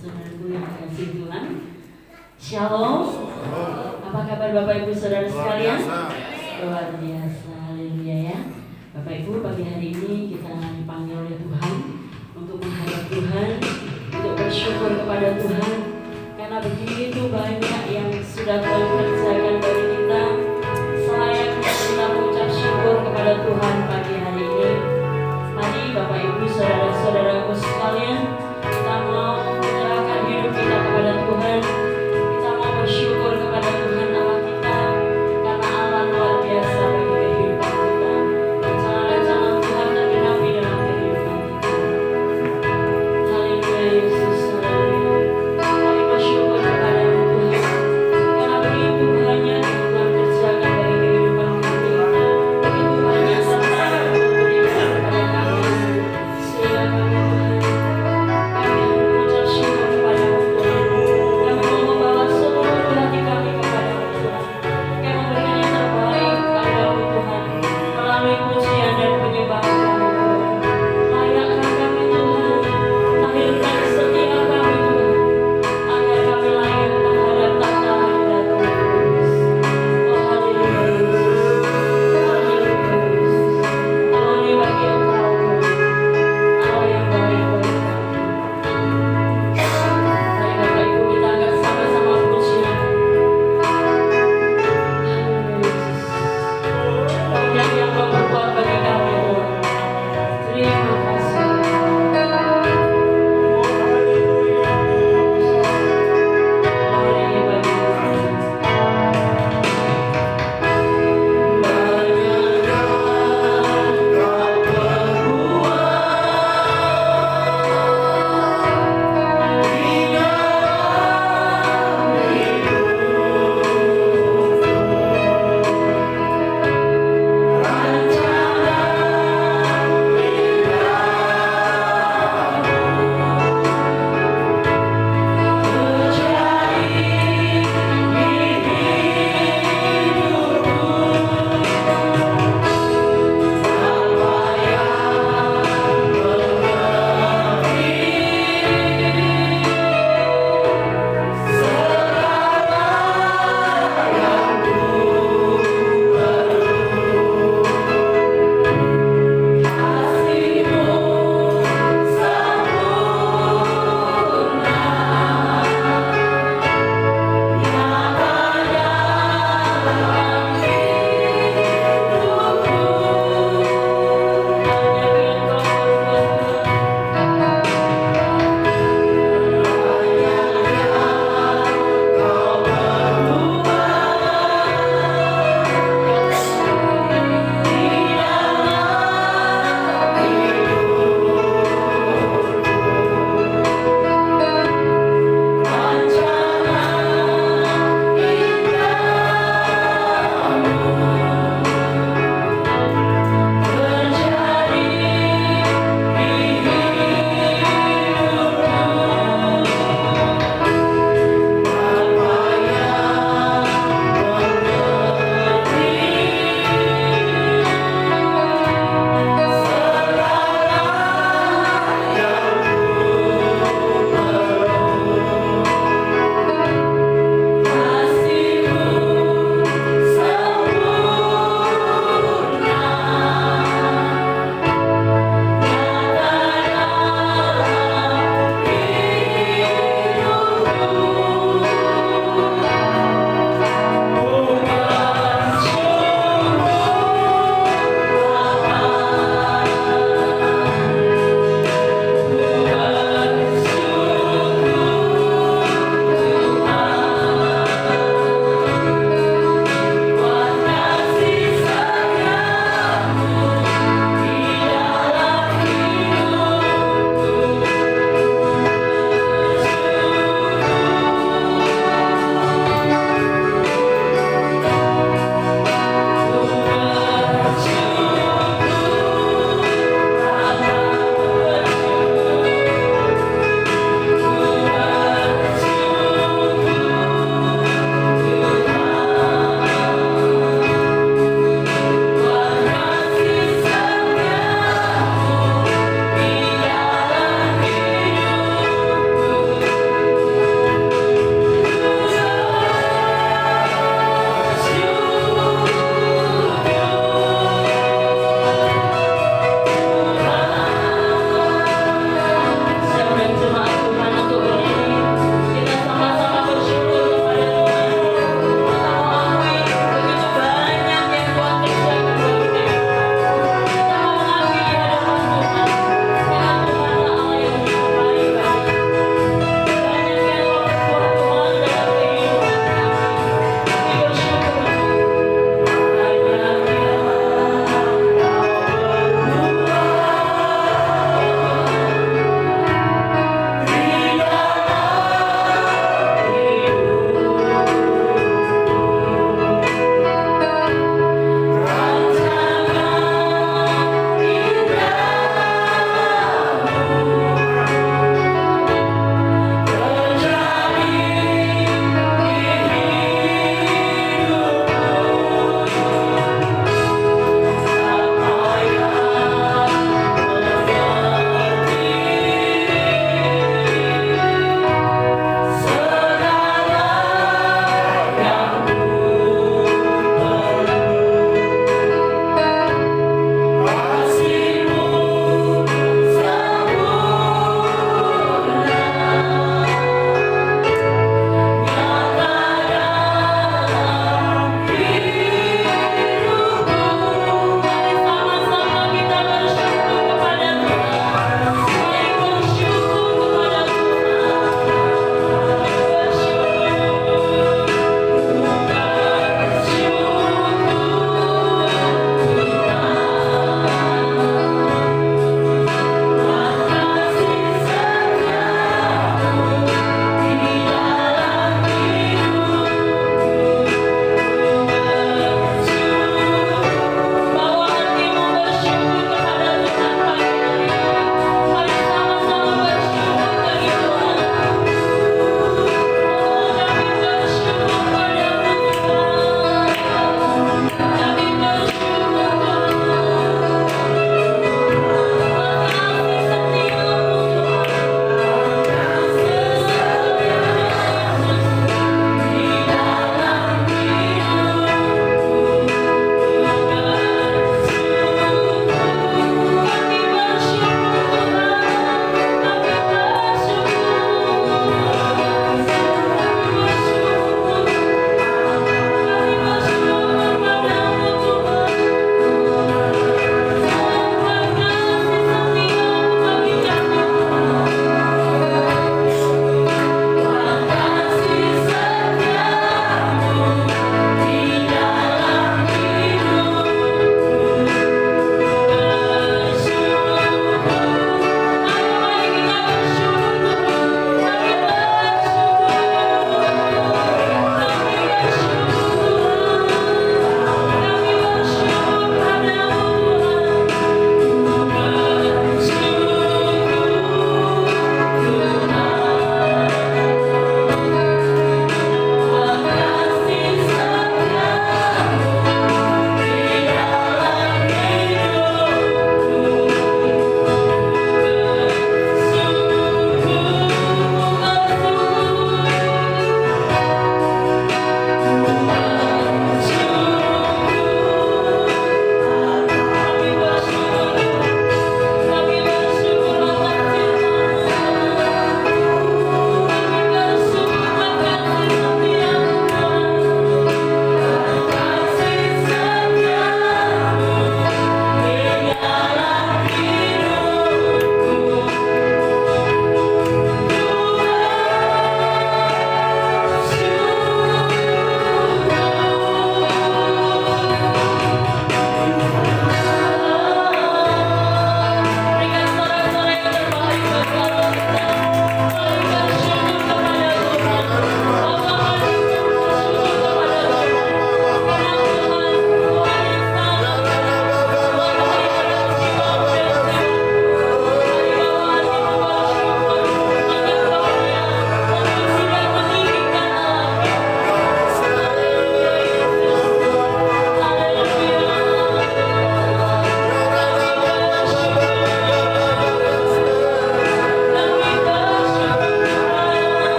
saudaraku yang dikasihi Tuhan. Shalom. Apa kabar Bapak Ibu Saudara sekalian? Luar biasa, haleluya ya. Bapak Ibu, pagi hari ini kita dipanggil oleh Tuhan untuk menghadap Tuhan, untuk bersyukur kepada Tuhan karena begitu banyak yang sudah Tuhan kerjakan bagi kita. Selayaknya kita mengucap syukur kepada Tuhan pagi hari ini. Mari Bapak Ibu saudara-saudaraku sekalian, kita mau menyerahkan hidup kita kepada Tuhan. Kita mau bersyukur kepada Tuhan Allah kita karena Allah luar biasa bagi kehidupan kita. Rencana-rencana Tuhan tergenapi dalam kehidupan kita. Haleluya Yesus, haleluya. Kami bersyukur kepada Tuhan karena begitu banyak yang Tuhan kerjakan bagi kehidupan kami. Begitu banyak serta yang Tuhan berikan kepada kami. Sehingga kami Tuhan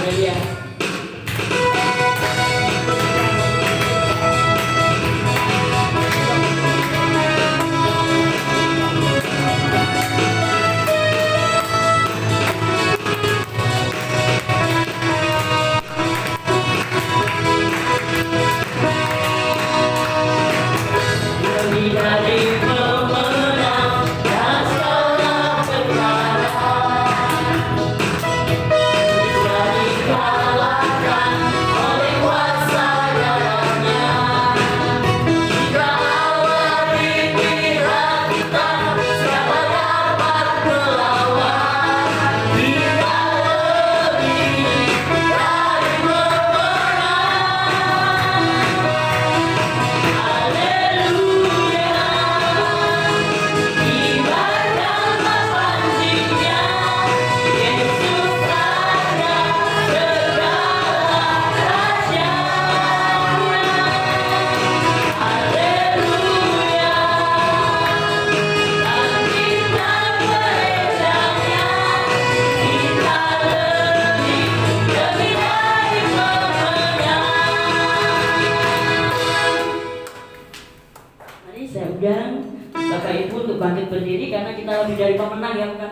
Haleluya. Lebih dari pemenang, segala perkara bisa dikalahkan oleh kuasa darahnya. Jika Allah di pihak kita, siapa dapat melawan? Kita lebih dari pemenang. Haleluya, ibaratlah pancinya, Yesus ada segala rahasianya. Haleluya, dan kita beresannya, kita lebih dari pemenang. Mari saya undang Bapak Ibu untuk bangkit berdiri karena kita lebih dari pemenang ya, bukan?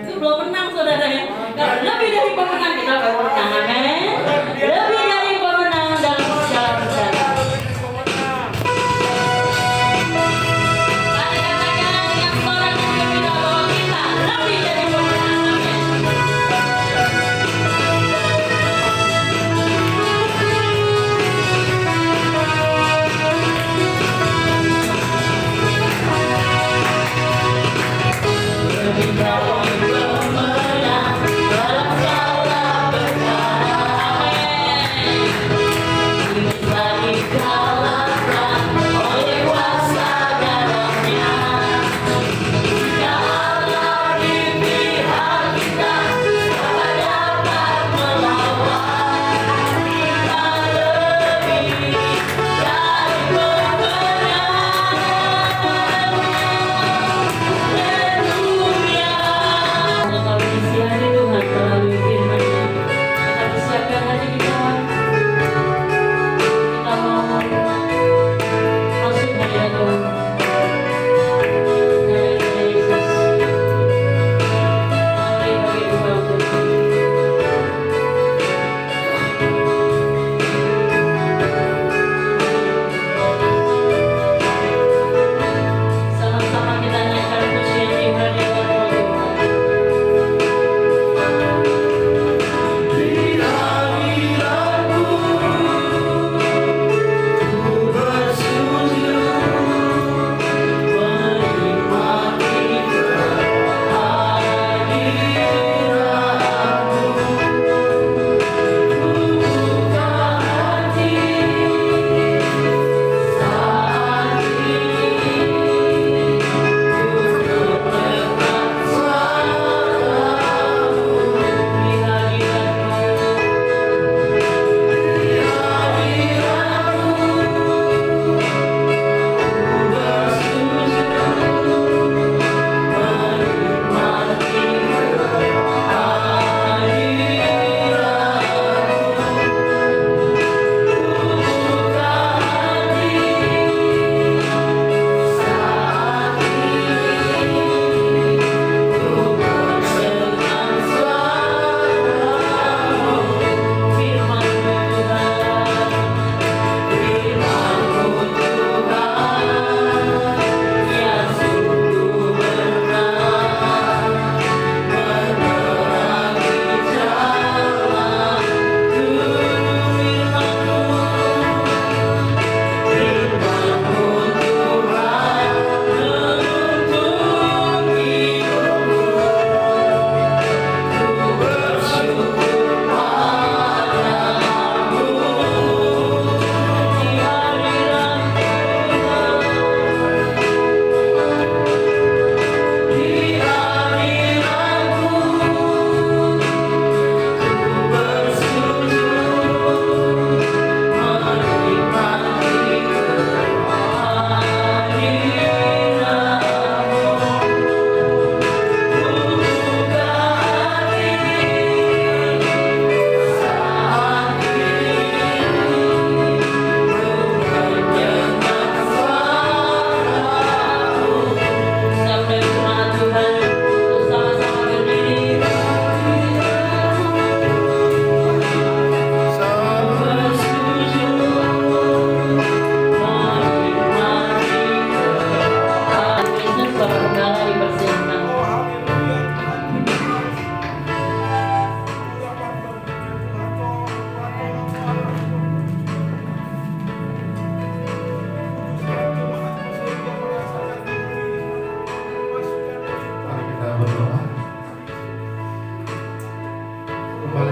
Itu belum menang saudara ya. Kalau lebih dari pemenang kita akan menang, amin. Lebih dari pemenang dalam segala perkara. Mari katakan dengan suara yang berbeda bahwa kita lebih dari pemenang, amin. Lebih dari pemenang,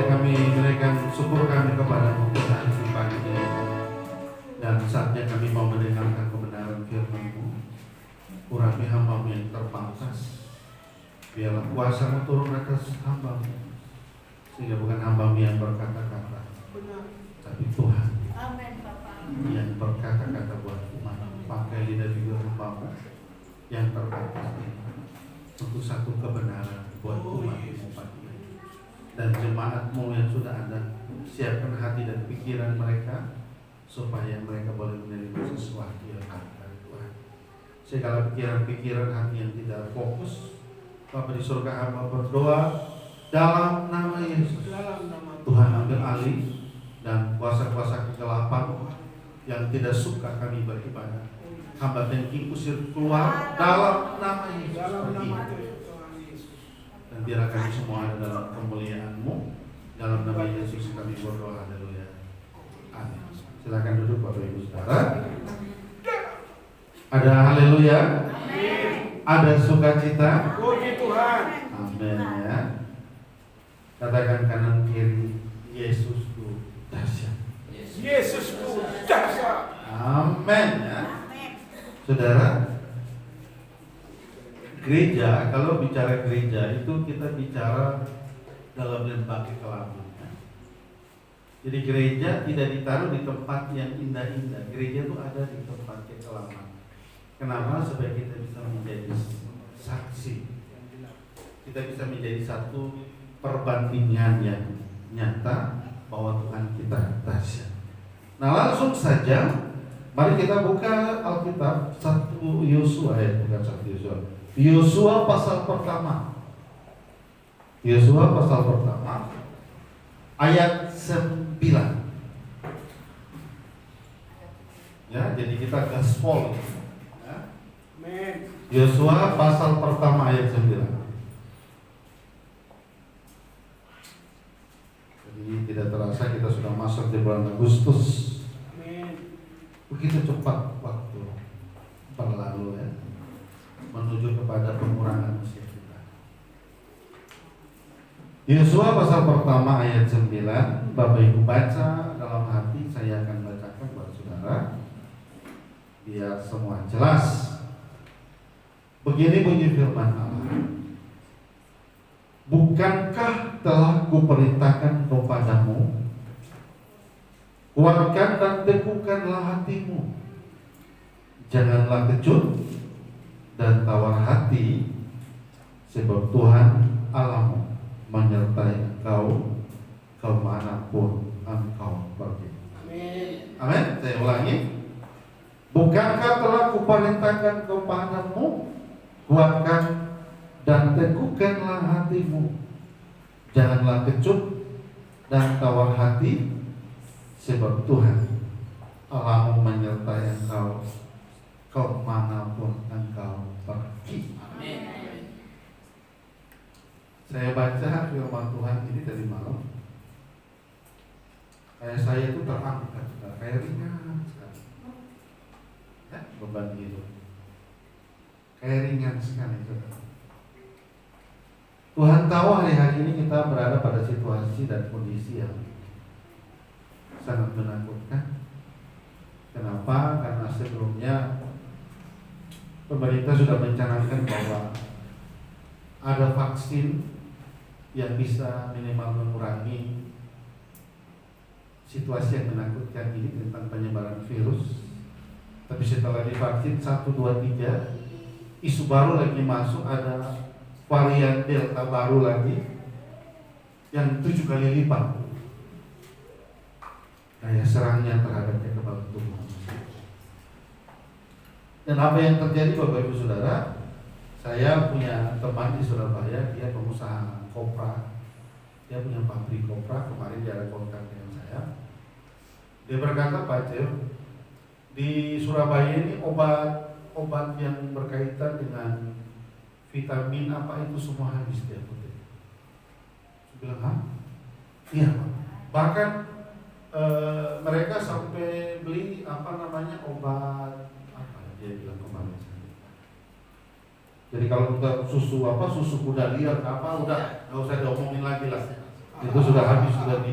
kami menaikkan syukur kami kepada-Mu Tuhan di pagi ini. Dan saatnya kami mau mendengarkan kebenaran firman-Mu. Urapi hamba-Mu yang terbatas. Biarlah kuasa-Mu turun atas hamba-Mu, sehingga bukan hamba-Mu yang berkata-kata, tapi Tuhan yang berkata-kata buat umat. Pakai lidah bibir hamba-Mu yang terbatas ini untuk satu kebenaran buat umat-Mu pagi ini. Dan jemaat-Mu yang sudah ada, siapkan hati dan pikiran mereka supaya mereka boleh menerima sesuatu yang ada Tuhan. Segala pikiran-pikiran hati yang tidak fokus, Bapa di surga, hamba berdoa dalam nama Yesus. Tuhan ambil alih dan kuasa-kuasa kegelapan yang tidak suka kami beribadah, hamba thanking usir keluar dalam nama Yesus. Dan biarlah kami semua ada dalam kemuliaan-Mu. Dalam nama Yesus kami berdoa, haleluya, amin. Silakan duduk Bapak Ibu Saudara. Ada haleluya, ada sukacita, puji Tuhan, amin ya. Katakan kanan kiri, Yesusku dahsyat. Yesusku dahsyat. Amin ya. Saudara, gereja, kalau bicara gereja itu kita bicara dalam berbagai kelamin. Jadi gereja tidak ditaruh di tempat yang indah-indah. Gereja itu ada di tempat kekelaman. Kenapa? Supaya kita bisa menjadi saksi. Kita bisa menjadi satu perbandingan yang nyata bahwa Tuhan kita dahsyat. Nah, langsung saja mari kita buka Alkitab 1 Yosua, bukan 1 Yosua. Yosua pasal pertama. Yosua pasal pertama ayat 9. Ya, jadi kita gaspol. Ya. Yosua pasal pertama ayat 9. Jadi tidak terasa kita sudah masuk di bulan Agustus. Begitu cepat waktu berlalu ya, menuju kepada pengurangan usia kita. Yosua pasal pertama ayat 9. Bapak Ibu baca dalam hati, saya akan bacakan buat saudara biar semua jelas. Begini bunyi firman Allah. Bukankah telah kuperintahkan kepadamu, kuatkan dan teguhkanlah hatimu, janganlah kecut dan tawar hati, sebab Tuhan Allahmu menyertai engkau kemanapun engkau pergi. Amin. Saya ulangi. Bukankah telah kuperintahkan kepadamu, kuatkan dan teguhkanlah hatimu, janganlah kecut dan tawar hati, sebab Tuhan Allahmu menyertai engkau kemanapun engkau pergi. Amin. Saya baca firman Tuhan ini dari malam, kayak saya itu terangkat, kayak ringan sekali. Ya, beban hidup kayak ringan sekali. Tuhan tahu hari-hari ini kita berada pada situasi dan kondisi yang sangat menakutkan. Kenapa? Karena sebelumnya pemerintah sudah mencanangkan bahwa ada vaksin yang bisa minimal mengurangi situasi yang menakutkan ini tentang penyebaran virus. Tapi setelah divaksin 1, 2, 3, isu baru lagi masuk, ada varian Delta baru lagi yang 7 kali lipat daya serangnya terhadap kekebalan tubuh. Dan apa yang terjadi Bapak Ibu Saudara? Saya punya teman di Surabaya, dia pengusaha kopra, dia punya pabrik kopra. Kemarin dia ada kontak dengan saya. Dia berkata, Pak Cil, di Surabaya ini obat yang berkaitan dengan vitamin apa itu semua habis di apotek. Saya bilang, hah? Iya Pak. Bahkan mereka sampai beli obat apa dia bilang kemarin. Jadi kalau kita susu kuda liar apa udah nggak usah diomongin lagi lah. Itu sudah habis, sudah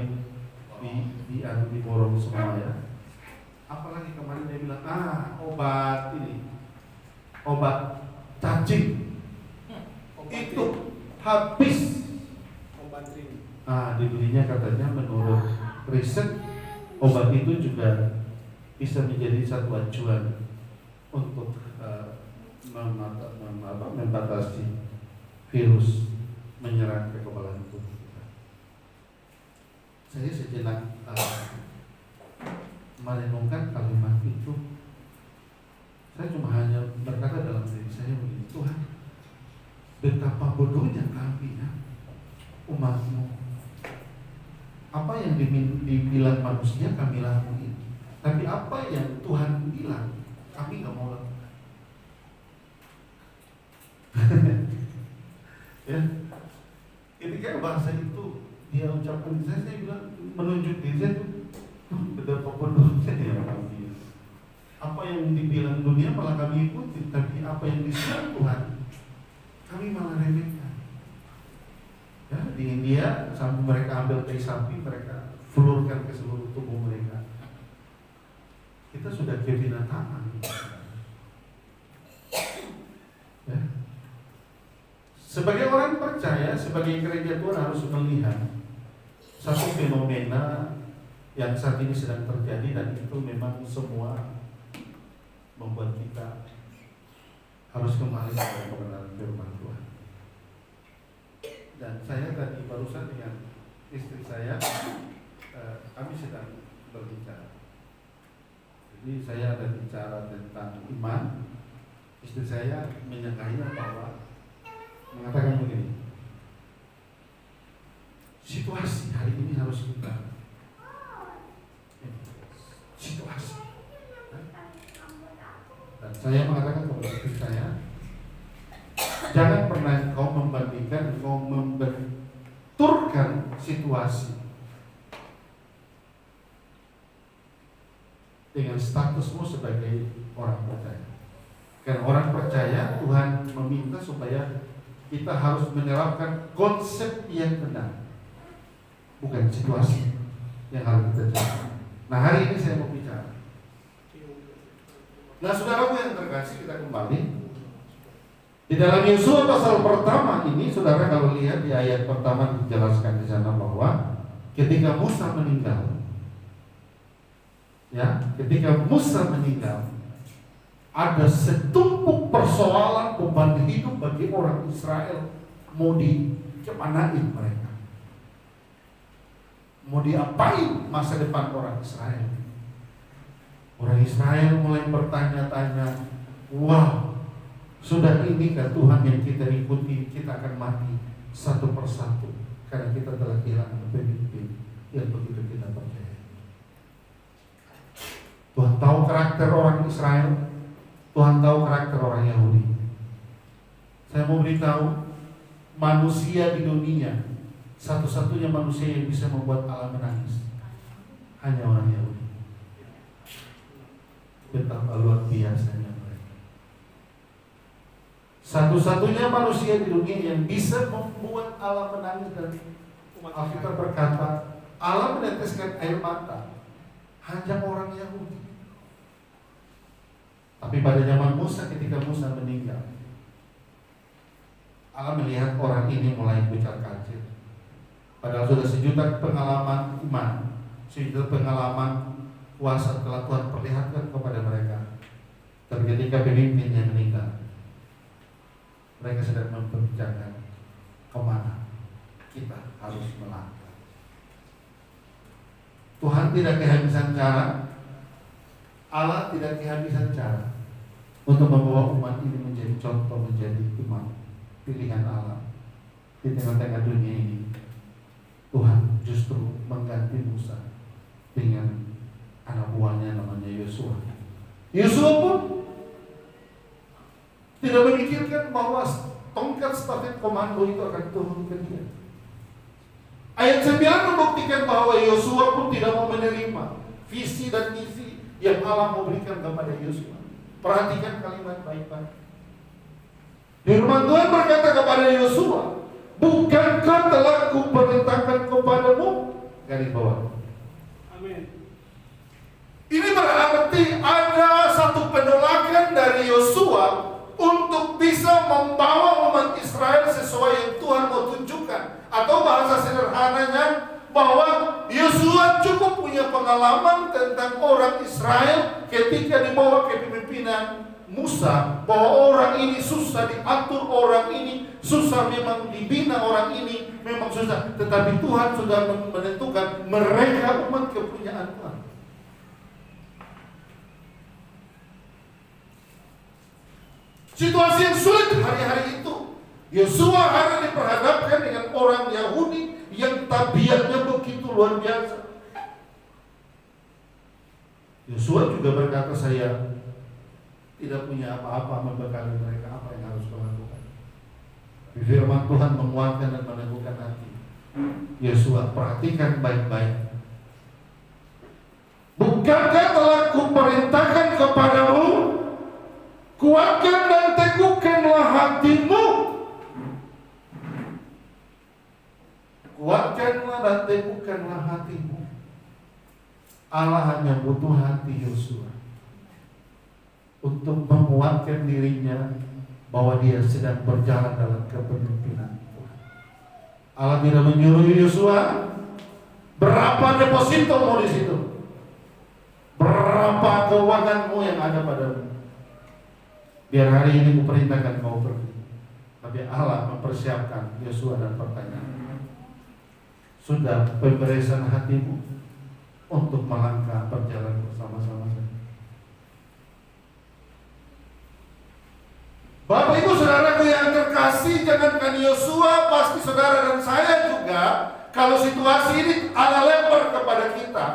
diborong semua ya. Apalagi kemarin dia bilang, obat ini, obat cacing itu habis. Dibelinya katanya menurut riset obat itu juga bisa menjadi satu acuan untuk membatasi virus menyerang kekebalan tubuh kita. Saya sejenak merenungkan kalimat itu. Saya cuma hanya berkata dalam diri saya begini, Tuhan, betapa bodohnya kami ya, umat-Mu. Apa yang dibilang manusia kami lakuin, tapi apa yang Tuhan bilang kami nggak mau lakukan. Ya, ketika bahasa itu dia ucapkan, saya bilang menunjuk diri saya tuh betapa bodohnya ya kami. Apa yang dibilang dunia malah kami ikuti, tapi apa yang disuruh Tuhan kami malah remehkan. Ya, di India sampai mereka ambil tai sapi, mereka fulurkan ke seluruh tubuh mereka. Kita sudah kebinatangan. Ya. Sebagai orang percaya, sebagai gereja Tuhan harus melihat satu fenomena yang saat ini sedang terjadi, dan itu memang semua membuat kita harus kembali kepada kebenaran firman Tuhan. Dan saya tadi barusan dengan istri saya, kami sedang berbicara. Jadi saya ada bicara tentang iman. Istri saya menyangkanya bahwa mengatakan begini, situasi hari ini harus kita situasi. Dan saya mengatakan kepada istri saya, jangan pernah kau membandingkan, kau membenturkan situasi dengan statusmu sebagai orang percaya. Karena orang percaya, Tuhan meminta supaya kita harus menerapkan konsep yang benar, bukan situasi yang harus kita jaga. Nah, hari ini saya mau bicara. Nah, saudaraku yang terkasih, kita kembali di dalam Yosua pasal pertama ini. Saudara kalau lihat di ayat pertama dijelaskan di sana bahwa ketika Musa meninggal, ketika Musa meninggal, ada setumpuk persoalan beban hidup bagi orang Israel. Mau dikemanain mereka? Mau diapain masa depan orang Israel? Orang Israel mulai bertanya-tanya, wah, sudah inikah Tuhan yang kita ikuti, kita akan mati satu persatu karena kita telah kehilangan pemimpin yang begitu kita percaya. Tuhan tahu karakter orang Israel, Tuhan tahu karakter orang Yahudi. Saya mau beritahu, manusia di dunia, satu-satunya manusia yang bisa membuat Allah menangis hanya orang Yahudi. Betapa luar biasanya mereka. Satu-satunya manusia di dunia yang bisa membuat Allah menangis, dan Alkitab berkata Allah meneteskan air mata, hanya orang Yahudi. Tapi pada zaman Musa, ketika Musa meninggal, Allah melihat orang ini mulai pucat kacir. Padahal sudah sejuta pengalaman iman, sejuta pengalaman kuasa telah Tuhan perlihatkan kepada mereka. Tapi ketika pemimpinnya meninggal, mereka sedang memperbincangkan kemana kita harus melangkah. Tuhan tidak kehabisan cara, Allah tidak kehabisan cara untuk membawa umat ini menjadi contoh, menjadi umat pilihan Allah di tengah-tengah dunia ini. Tuhan justru mengganti Musa dengan anak buahnya namanya Yosua. Yosua pun tidak memikirkan bahwa tongkat stafet komando itu akan turun ke dia. Ayat 9 membuktikan bahwa Yosua pun tidak mau menerima visi dan misi yang Allah mau berikan kepada Yosua. Perhatikan kalimat baik-baik. Firman Tuhan berkata kepada Yosua, Bukankah telah kuperintahkan kepadamu? Garis bawah. Amin. Ini berarti ada satu penolakan dari Yosua untuk bisa membawa umat Israel sesuai yang Tuhan mau tunjukkan. Atau bahasa sederhananya, bahwa Yosua cukup punya pengalaman tentang orang Israel ketika dibawa ke kepemimpinan Musa, bahwa orang ini susah diatur, orang ini susah memang dibina, orang ini memang susah. Tetapi Tuhan sudah menentukan mereka umat kepunyaan Tuhan. Situasi yang sulit hari-hari itu, Yosua harus diperhadapkan dengan orang Yahudi yang tabiatnya begitu luar biasa. Yosua juga berkata, saya tidak punya apa-apa membekali mereka, apa yang harus kulakukan. Firman Tuhan menguatkan dan meneguhkan hati Yosua. Perhatikan baik-baik. Bukankah telah kuperintahkan kepadamu, kuatkan dan teguhkanlah hatimu. Kuatkanlah dan teguhkanlah hatimu. Allah hanya butuh hati Yosua untuk menguatkan dirinya bahwa dia sedang berjalan dalam kepemimpinan Tuhan. Allah tidak menyuruh Yosua berapa depositomu di situ, berapa keuanganmu yang ada padamu. Biar hari ini kuperintahkan kau pergi. Tapi Allah mempersiapkan Yosua dan pertanyaan. Sudah pemberesan hatimu untuk melangkah berjalan bersama-sama saya. Bapak Ibu Saudaraku yang terkasih, jangankan Yosua, pasti saudara dan saya juga, kalau situasi ini Allah lempar kepada kita,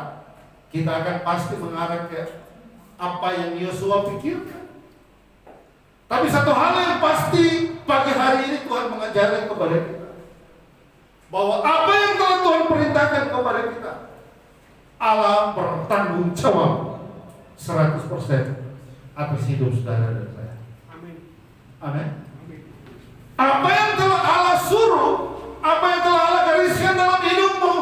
kita akan pasti mengarah ke apa yang Yosua pikirkan. Tapi satu hal yang pasti pagi hari ini Tuhan mengajari kepada kita, bahwa apa yang telah Tuhan perintahkan kepada kita, Allah bertanggung jawab 100% atas hidup saudara dan saya. Amin. Amin. Amin. Apa yang telah Allah suruh, apa yang telah Allah gariskan dalam hidupmu,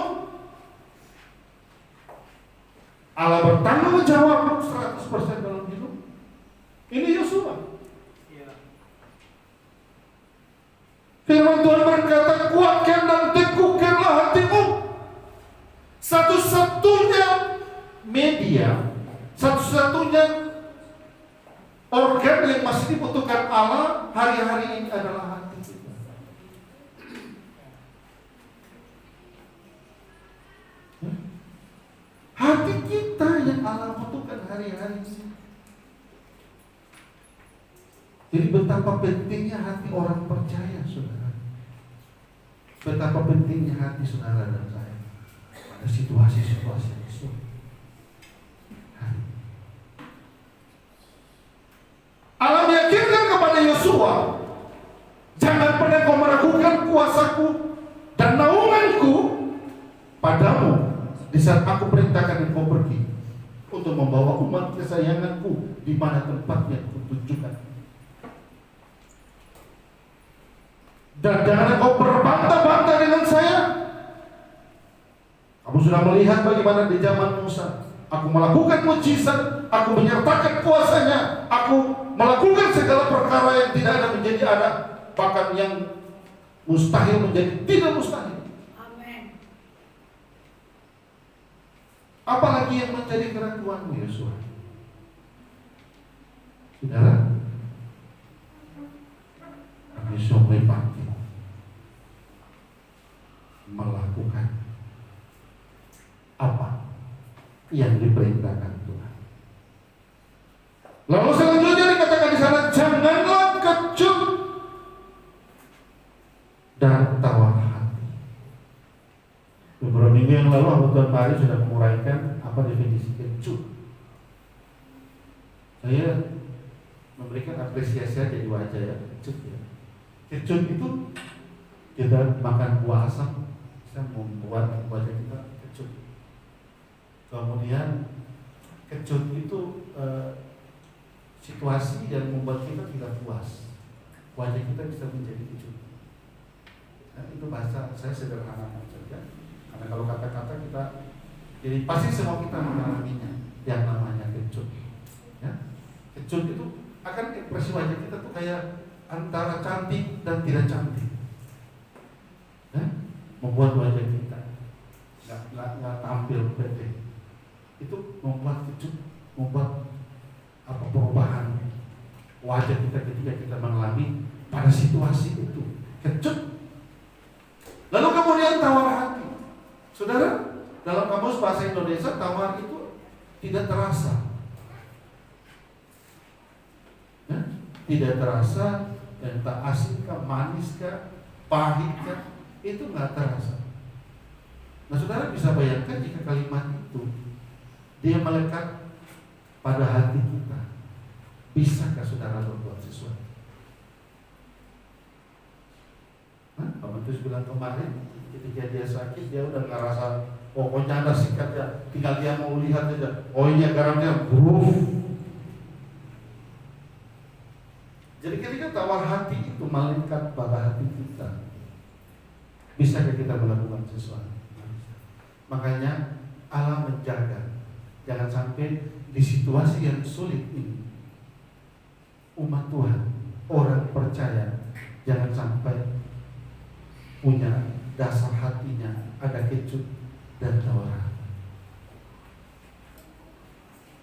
Allah bertanggung jawab 100% dalam hidup. Ini Yosua. Firman Tuhan berkata, kuatkan dan teguhkanlah hatimu. Satu-satunya media, satu-satunya organ yang masih dibutuhkan Allah hari-hari ini adalah hati kita. Hati kita yang Allah butuhkan hari-hari ini. Jadi betapa pentingnya hati orang percaya, saudara. Betapa pentingnya hati saudara dan saya pada situasi-situasi yang sulit. Allah meyakinkan kepada Yosua, jangan pernah kau meragukan kuasaku dan naunganku padamu di saat aku perintahkan engkau pergi untuk membawa umat kesayanganku di mana tempatnya kutunjukkan. Dan jangan kau berbantah-bantah dengan saya. Kamu sudah melihat bagaimana di zaman Musa, aku melakukan mujizat, aku menyertakan kuasanya, aku melakukan segala perkara yang tidak ada menjadi ada, bahkan yang mustahil menjadi tidak mustahil. Amin. Apalagi yang menjadi keraguanmu, Yosua? Saudara, Yosua melibatkan melakukan apa yang diperintahkan Tuhan. Lalu selanjutnya dikatakan di sana, janganlah kecut dan tawar hati. Beberapa minggu yang lalu Abu Tuhan Pari sudah menguraikan apa definisi kecut. Saya memberikan apresiasi aja di wajah ya, kecut ya. Kecut itu kita makan buah asam, bisa membuat wajah kita kecut. Kemudian kecut itu situasi yang membuat kita tidak puas, wajah kita bisa menjadi kecut. Nah, itu bahasa saya sederhana saja. Karena kalau kata-kata kita, jadi pasti semua kita mengalaminya yang namanya kecut. Ya, kecut itu akan ekspresi wajah kita tuh kayak antara cantik dan tidak cantik. Ya, membuat wajah kita nggak tampil pede. Itu membuat kecut, membuat perubahan wajah kita ketika kita mengalami pada situasi itu kecut. Lalu kemudian tawar hati. Saudara, dalam kamus bahasa Indonesia tawar itu tidak terasa. Ya? Tidak terasa, entah asin kah, manis kah, pahit kah, itu nggak terasa. Nah, saudara bisa bayangkan jika kalimat itu dia melekat pada hati kita, bisakah saudara berbuat sesuatu? Pak Mantus bilang kemarin ketika dia sakit, dia udah nggak rasa pokoknya ada sikat ya, tinggal dia mau lihat aja, oh ini garamnya buruk. Jadi ketika tawar hati itu melekat pada hati kita, bisakah kita melakukan sesuatu? Makanya Allah menjaga, jangan sampai di situasi yang sulit ini umat Tuhan, orang percaya, jangan sampai punya dasar hatinya ada kecut dan tawar.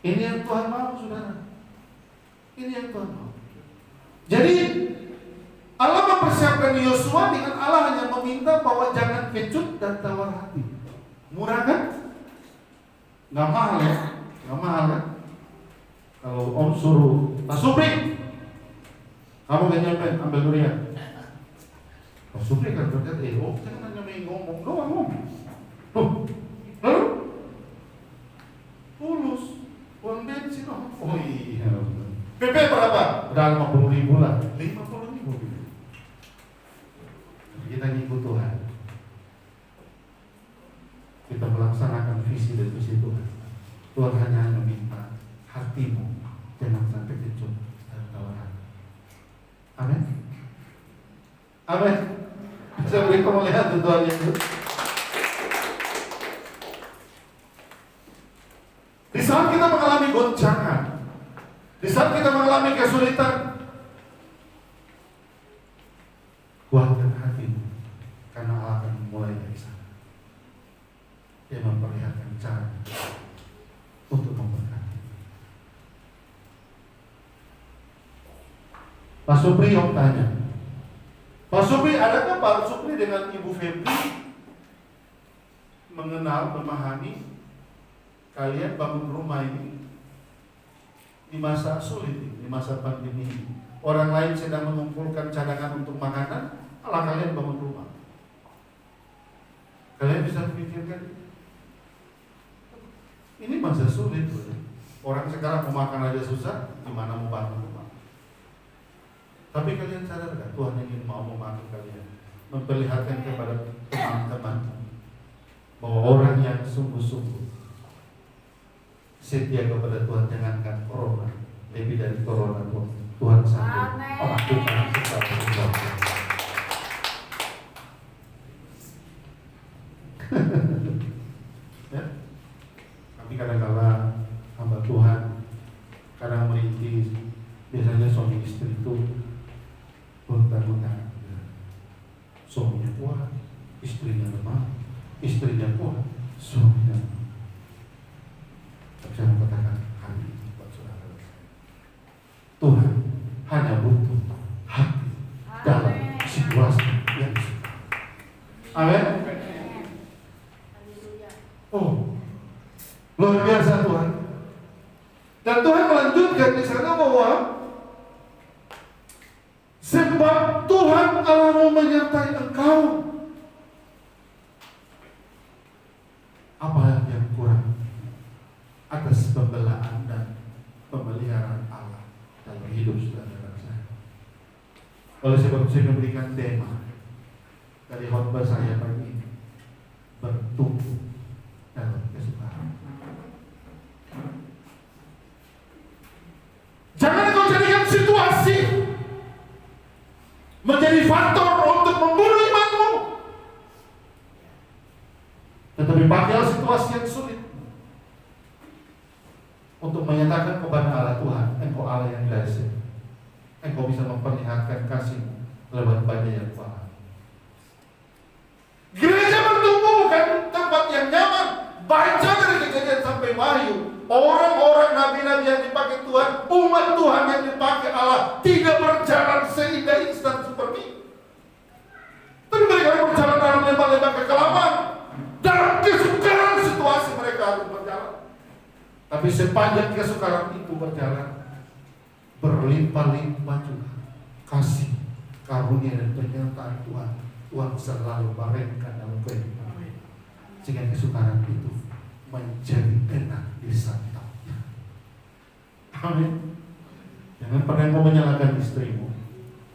Ini yang Tuhan mau, saudara. Ini yang Tuhan mau. Jadi Allah mempersiapkan Yosua dengan Allah hanya meminta bahwa jangan kecut dan tawar hati. Murah kan? Nggak mahal ya? Nggak mahal kan? Kalau Om suruh Pak Supri, kamu gak nyampe ambil durian. Pak Supri kan berkata, Om jangan hanya ngomong doang Om. Lalu tulus uang bensin Om. Oh iya. PP berapa? Udah 50.000 lah. 50.000. Kita ngikut Tuhan. Kita melaksanakan visi dan misi Tuhan. Tuhan hanya meminta hatimu jangan sampai kecut dan tawar. Amin. Amin. Saya beri pemulihan Tuhan Yesus. Di saat kita mengalami goncangan, di saat kita mengalami kesulitan, kuatkan hatimu, karena Allah akan memulai dari sana. Dia memperlihatkan cara untuk memberkati. Pak Supri yang tanya, Pak Supri, adakah Pak Supri dengan Ibu Febri mengenal, memahami kalian bangun rumah ini di masa sulit ini, di masa pandemi ini? Orang lain sedang mengumpulkan cadangan untuk makanan, Allah kalian bangun rumah. Kalian bisa pikirkan ini masa sulit, orang sekarang mau makan aja susah, gimana mau bangun rumah? Tapi kalian sadar gak, Tuhan ingin mau memakai kalian, memperlihatkan kepada teman-teman bahwa orang yang sungguh-sungguh setia kepada Tuhan, jangankan corona, lebih dari corona pun Tuhan sanggup melakukan sesuatu. Ya? Tapi kadang-kadang hamba Tuhan kadang merintis, biasanya suami istri itu bertanggungan. Suaminya kuat, istrinya lemah, istrinya kuat, suaminya lemah. Tapi saya mau katakan hari ini buat saudara, Tuhan hanya butuh hati dalam situasi yang sulit. Amin. Oh, luar biasa Tuhan. Dan Tuhan melanjutkan di sana bahwa sebab Tuhan Allah menyertai engkau. Apa yang kurang atas pembelaan dan pemeliharaan Allah dalam hidup saudara saya? Oleh sebab saya memberikan tema dari khotbah saya pagi ini, bertumbuh dalam kesukaan. Jangan kau jadikan situasi menjadi faktor untuk membunuh imanmu. katakan kepada Allah, Tuhan, Engkau Allah yang dahsyat. Engkau bisa memperlihatkan kasih-Mu lewat banyak yang Kau alami. Gereja bertumbuh bukan tempat yang nyaman. Baca dari Kejadian sampai Wahyu, orang-orang nabi-nabi yang dipakai Tuhan, umat Tuhan yang dipakai Allah, tidak berjalan seindah instan seperti itu. Tapi mereka berjalan dalam lembah-lembah kekelaman, dalam kesukaran situasi mereka harus berjalan. Tapi sepanjang kesukaran itu berjalan, berlimpah-limpah juga kasih, karunia dan penyertaan Tuhan. Tuhan selalu barengkan dalam kehidupan, sehingga kesukaran itu menjadi enak disantapnya. Amin. Jangan pernah kau menyalahkan istrimu,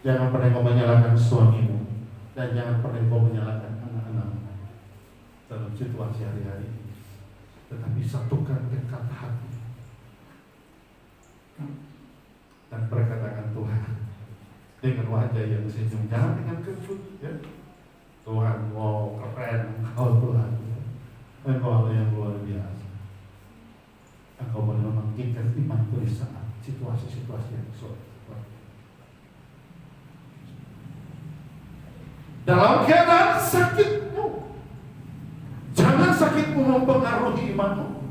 jangan pernah kau menyalahkan suamimu, dan jangan pernah kau menyalahkan anak-anakmu dalam situasi hari-hari ini. Tetapi satukan dekat hati dan berkatakan, Tuhan, dengan wajah yang senyum, jangan dengan kecut, ya. Tuhan, wow, keren, Engkau Tuhan, Engkau Allah yang luar biasa. Engkau boleh membangkitkan imanku di saat situasi-situasi yang sulit. Dalam keadaan sakitmu, jangan sakitmu mempengaruhi imanmu.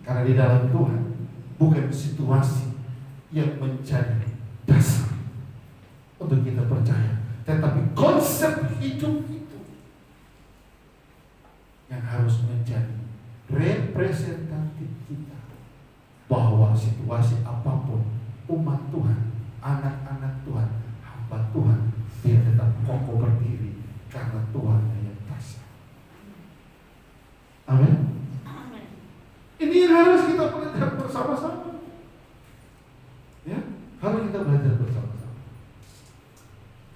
Karena di dalam Tuhan bukan situasi yang menjadi dasar untuk kita percaya, tetapi konsep hidup itu yang harus menjadi representatif kita, bahwa situasi apapun, umat Tuhan, anak-anak Tuhan, hamba Tuhan, dia tetap kokoh berdiri karena Tuhan yang dasar. Amin. Ini yang harus kita belajar bersama-sama. Ya, harus kita belajar bersama-sama.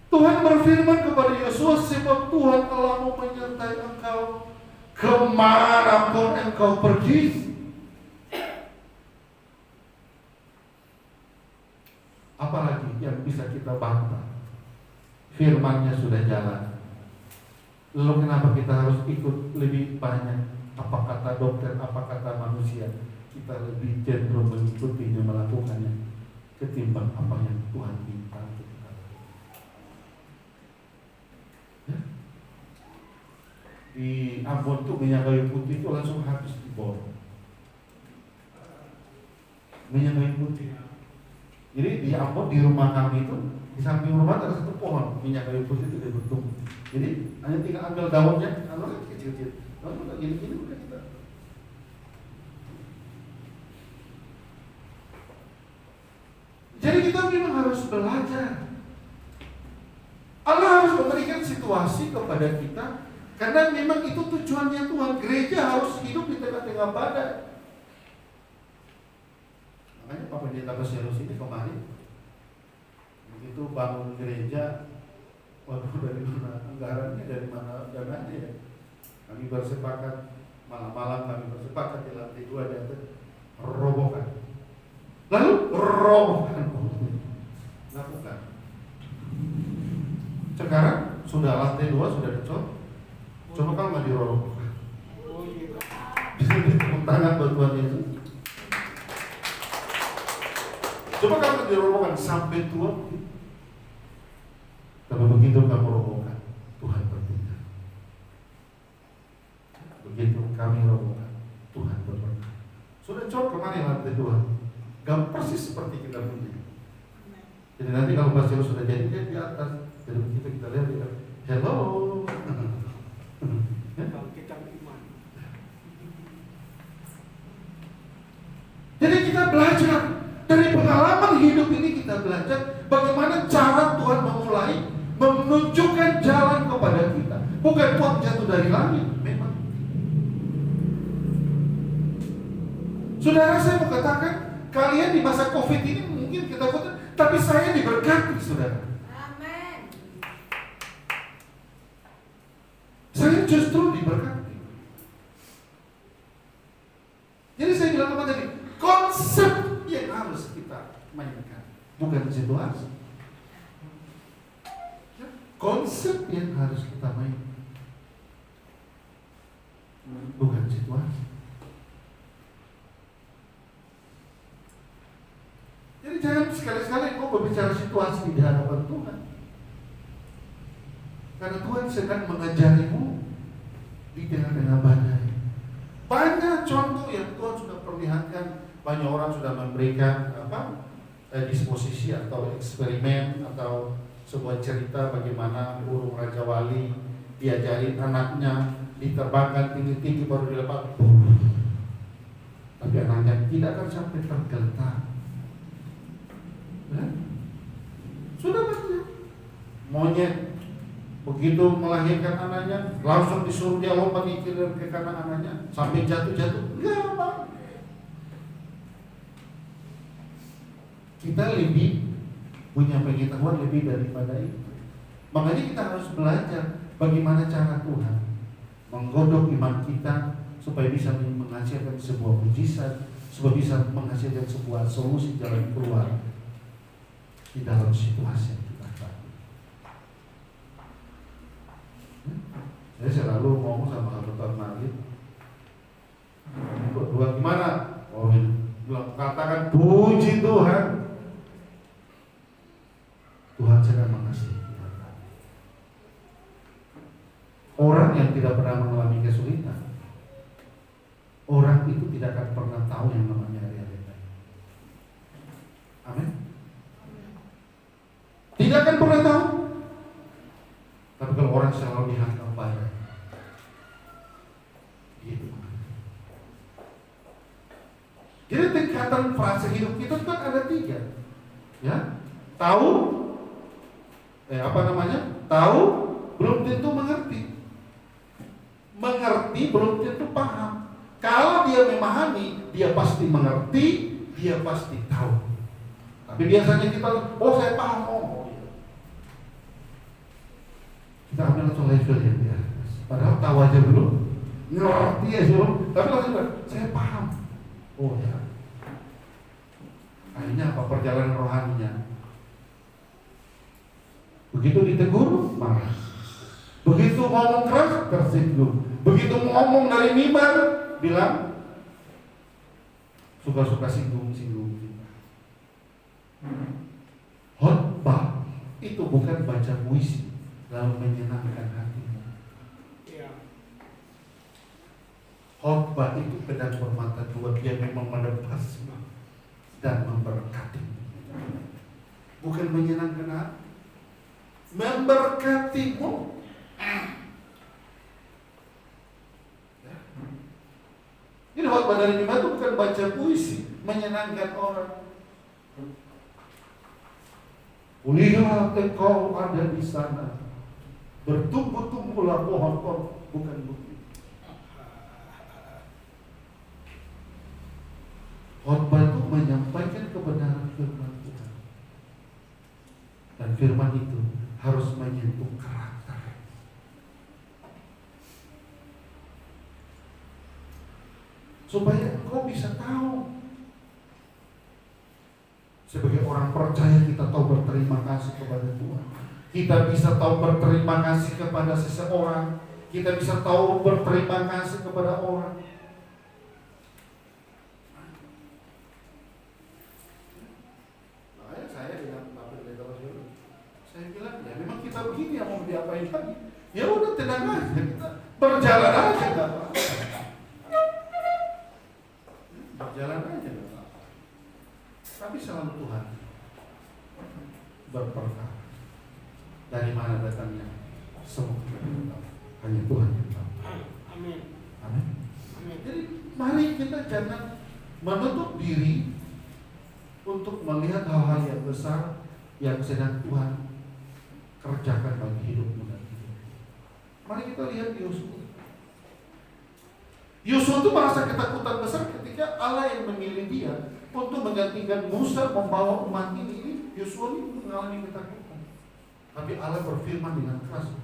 Tuhan berfirman kepada Yosua, sebab Tuhan Allahmu menyertai engkau kemanapun engkau pergi. Apalagi yang bisa kita bantah? Firman-Nya sudah jalan. Lalu kenapa kita harus ikut lebih banyak apa kata dokter, apa kata manusia? Kita lebih cenderung mengikutinya, melakukannya, ketimbang apa yang Tuhan minta untuk kita lakukan. Ya? Di Ambon tuh minyak kayu putih itu langsung habis diborong. Minyak kayu putih. Jadi di Ambon, di rumah kami itu, di samping rumah ada satu pohon minyak kayu putih itu dia bertumbuh. Jadi hanya tinggal ambil daunnya, ambil kecil-kecil. Lalu udah gini-gini udah kita. Jadi kita memang harus belajar. Allah harus memberikan situasi kepada kita, karena memang itu tujuannya Tuhan. Gereja harus hidup di tengah-tengah badai. Makanya Pak Pendeta Basirus ini kemarin begitu bangun gereja, waduh, dari mana anggarannya, dari mana dananya ya. Kami bersepakat, malam-malam kami bersepakat di lantai 2 di atas, robohkan. Lalu robohkan, lakukan. Sekarang sudah lantai 2 sudah dicor. Coba kalau nggak dirobohkan, bisa ditepuk tangan buat Tuhan Yesus. Coba kalau nggak dirobohkan sampai tua. Tapi begitu kamu robohkan, Tuhan bertindak. Begitu kami robohkan, Tuhan berberkat. Sudah cor kemarin lantai 2, gak persis seperti kita punya. Jadi nanti kalau pasir sudah jadi, dia di atas. Jadi begitu kita lihat, dia hello. Kita iman. Jadi kita belajar dari pengalaman hidup ini, kita belajar bagaimana cara Tuhan memulai menunjukkan jalan kepada kita. Bukan Tuhan jatuh dari langit, memang. Saudara, saya mau katakan, kalian di masa COVID ini mungkin ketakutan, tapi saya diberkati, saudara. Amin. Saya justru diberkati. Jadi saya bilang apa tadi? Konsep yang harus kita mainkan, bukan situasi. Konsep yang harus kita mainkan, bukan situasi. Jadi jangan sekali-sekali kau berbicara situasi di hadapan Tuhan. Karena Tuhan sedang mengajarimu di tengah-tengah badai. Banyak contoh yang Tuhan sudah perlihatkan. Banyak orang sudah memberikan disposisi atau eksperimen atau sebuah cerita bagaimana burung Raja Wali diajarin anaknya diterbangkan tinggi-tinggi baru dilepas. Tapi anaknya tidak akan sampai tergeletak. Sudah banyak. Monyet begitu melahirkan anaknya langsung disuruh dia lompat ke kiri dan ke kanan anaknya sampai jatuh-jatuh. Enggak apa. Kita lebih punya pengetahuan lebih daripada itu. Makanya kita harus belajar bagaimana cara Tuhan menggodok iman kita supaya bisa menghasilkan sebuah mujizat, supaya bisa menghasilkan sebuah solusi jalan keluar di dalam situasi yang kita hadapi. Saya selalu ngomong sama Tuan Marit, berdua gimana? Oh, bilang katakan puji Tuhan. Tuhan sedang mengasihi kita. Orang yang tidak pernah mengalami kesulitan, orang itu tidak akan pernah tahu yang namanya realita. Amin. Tidak akan pernah tahu. Tapi kalau orang selalu dihantam badai, gitu. Jadi tingkatan frase hidup kita kan ada 3, ya. Tahu, tahu belum tentu mengerti. Mengerti belum tentu paham. Kalau dia memahami, dia pasti mengerti, dia pasti tahu. Tapi biasanya kita, saya paham, kita ambil langsung level ya. Padahal tahu aja belum, ngerti aja belum, tapi langsung saya paham. Oh ya. Akhirnya apa perjalanan rohaninya? Begitu ditegur, marah. Begitu ngomong keras, tersinggung. Begitu ngomong dari mimbar, bilang suka-suka singgung-singgung. Khotbah itu bukan baca puisi lalu menyenangkan hatimu. Khotbah itu pedang bermata dua, dia memang menebas dan memberkati. Bukan menyenangkan hati, memberkatimu. Jadi khotbah dari mimbar itu bukan baca puisi menyenangkan orang. Lihat engkau ada di sana, bertumbuh-tumbuhlah pohon-pohon, bukan begitu. Khotbah itu menyampaikan kebenaran firman Tuhan, dan firman itu harus menyentuh karakter. Supaya engkau bisa tahu. Sebagai orang percaya kita tahu berterima kasih kepada Tuhan. Kita bisa tahu berterima kasih kepada seseorang. Kita bisa tahu berterima kasih kepada orang. Makanya saya bilang saya bilang ya memang kita begini yang mau diapain lagi. Ya udah tenang aja, kita berjalan aja enggak apa-apa. Berjalan aja enggak apa-apa. Tapi selalu Tuhan berperkara. Dari mana datangnya? Semua kita tidak tahu. Hanya Tuhan yang tahu. Amin. Amin. Jadi mari kita jangan menutup diri untuk melihat hal-hal yang besar yang sedang Tuhan kerjakan bagi hidupmu dan hidupmu. Mari kita lihat Yosua. Yosua itu merasa ketakutan besar ketika Allah yang memilih dia untuk menggantikan Musa membawa umat ini. Yosua ini mengalami ketakutan. Tapi Allah berfirman dengan keras.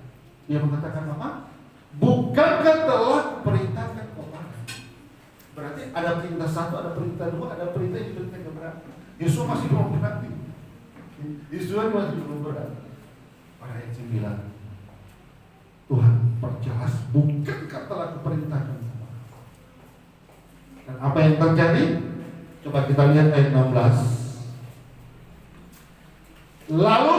Dia mengatakan apa? Bukankah telah perintahkan kepada. Berarti ada perintah 1, ada perintah 2, ada perintah yang perintah keberapa. Yosua masih belum berani. Yosua masih belum berani. Pada ayat 9, Tuhan perjelas, bukankah telah diperintahkan kepada. Dan apa yang terjadi? Coba kita lihat ayat 16. Lalu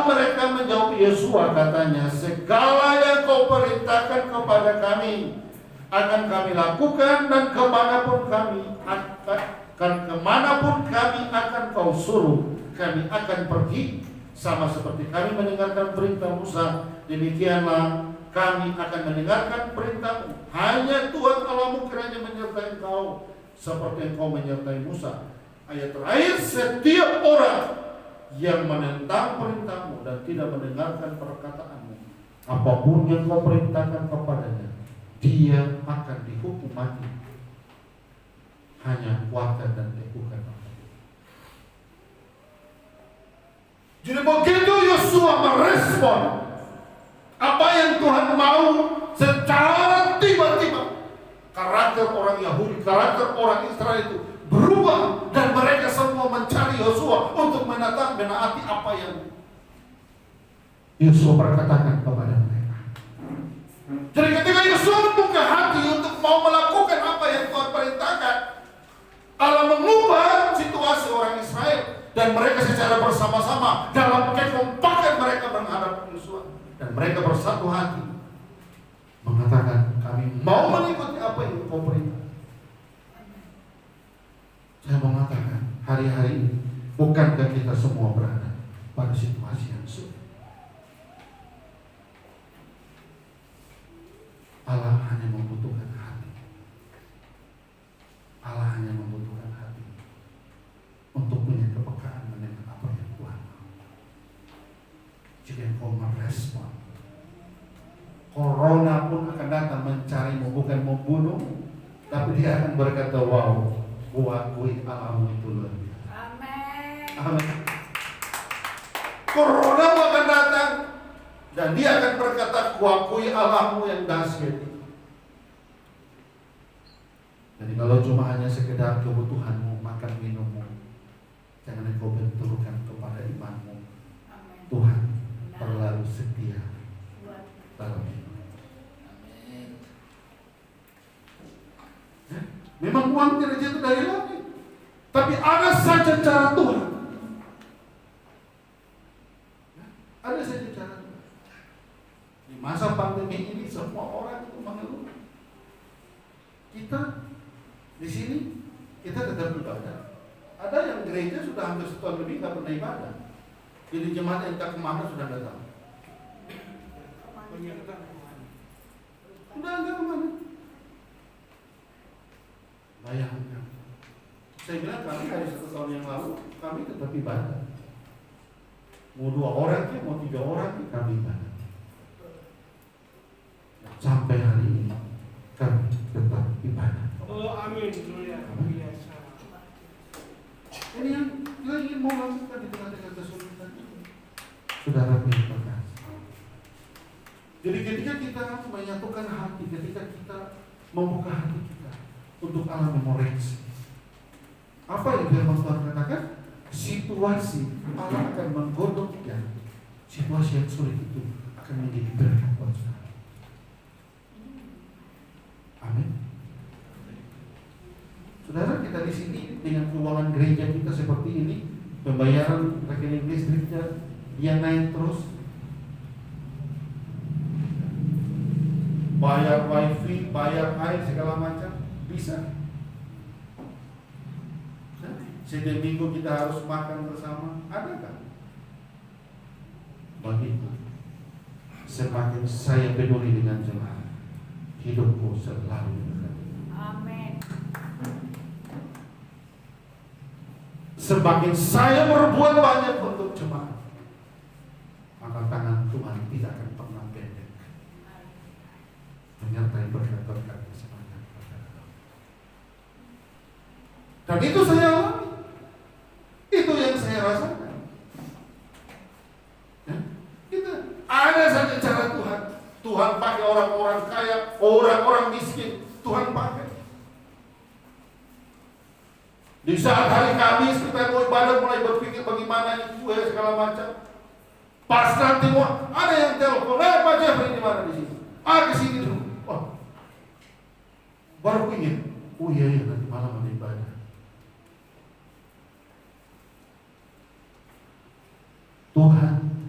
mereka menjawab Yosua, katanya, segala yang kau perintahkan kepada kami akan kami lakukan, dan kemanapun kami akan kau suruh, kami akan pergi. Sama seperti kami mendengarkan perintah Musa, demikianlah kami akan mendengarkan perintahmu. Hanya Tuhan Allahmu kiranya menyertai engkau seperti engkau menyertai Musa. Ayat terakhir, setiap orang yang menentang perintahmu dan tidak mendengarkan perkataanmu, apapun yang kau perintahkan kepadanya, dia akan dihukum mati. Hanya kuatkan dan teguhkan. Jadi begitu Yosua merespon apa yang Tuhan mau, secara tiba-tiba karakter orang Yahudi, karakter orang Israel itu berubah, dan mereka semua mencari Yosua untuk menaati apa yang Yosua perkatakan kepada mereka. Jadi ketika Yosua membuka hati untuk mau melakukan apa yang Tuhan perintahkan, Allah mengubah situasi orang Israel, dan mereka secara bersama-sama dalam kekompakan mereka menghadap Yosua, dan mereka bersatu hati mengatakan, kami mau mengikuti apa yang kau perintah. Saya mengatakan hari-hari ini, bukankah kita semua berada pada situasi yang sulit? Allah hanya membutuhkan hati. Allah hanya membutuhkan hati untuk punya kepekaan mendengar apa yang Tuhan mau. Jika engkau merespon, corona pun akan datang mencarimu, bukan membunuh, tapi dia akan berkata, wow, kuakui Allahmu itu luar biasa. Amin. Corona akan datang, dan dia akan berkata, kuakui Allahmu yang dahsyat itu. Jadi kalau cuma hanya sekedar kebutuhanmu, makan minummu, jangan engkau benturkan kepada imanmu. Tuhan terlalu setia dalam hidup. Memang uang tidak jatuh dari langit, tapi ada saja cara Tuhan. Ada saja cara Tuhan. Di masa pandemi ini semua orang itu mengeluh. Kita di sini kita tetap ibadah. Ada yang gereja sudah hampir setahun lebih nggak pernah ibadah. Jadi jemaat entah kemana sudah datang. Sudah enggak kemana. Bayangkan. Saya bilang kami dari 1 tahun yang lalu kami tetap ibadah. Mau 2 orang ke, mau 3 orang ke, kami ibadah. Sampai hari ini kami tetap ibadah. Oh amin. Biasa. Ini yang kita ingin mau lakukan di tengah-tengah kesulitan itu. Saudara punya kasih. Jadi ketika kita menyatukan hati, ketika kita membuka hati kita untuk Allah mengoreksi, apa yang firman Tuhan katakan? Situasi Allah akan menggodoknya. Situasi yang sulit itu akan menjadi berkat buat saudara. Amin. Saudara, kita di sini dengan keuangan gereja kita seperti ini, pembayaran rekening listriknya yang naik terus, bayar wifi, bayar air segala macam, bisa. Setiap minggu kita harus makan bersama, ada kan? Begitu. Semakin saya peduli dengan jemaat, hidupku selalu berkati. Amin. Semakin saya berbuat banyak untuk jemaat, maka tangan Tuhan tidak akan pernah pendek menyertai berkat-berkat sepanjang perjalanan. Dan itu saya alami. Itu yang saya rasakan. Ya, kita ada saja cara Tuhan. Tuhan pakai orang-orang kaya, orang-orang miskin. Tuhan pakai. Di saat hari Kamis kita mau ibadah, mulai berpikir bagaimana ini kue segala macam. Pas nanti mau ada yang telepon, Pak Jeffrey di mana di sini? Ke sini dulu. Oh, baru ingin. Oh iya nanti malam ada ibadah. Tuhan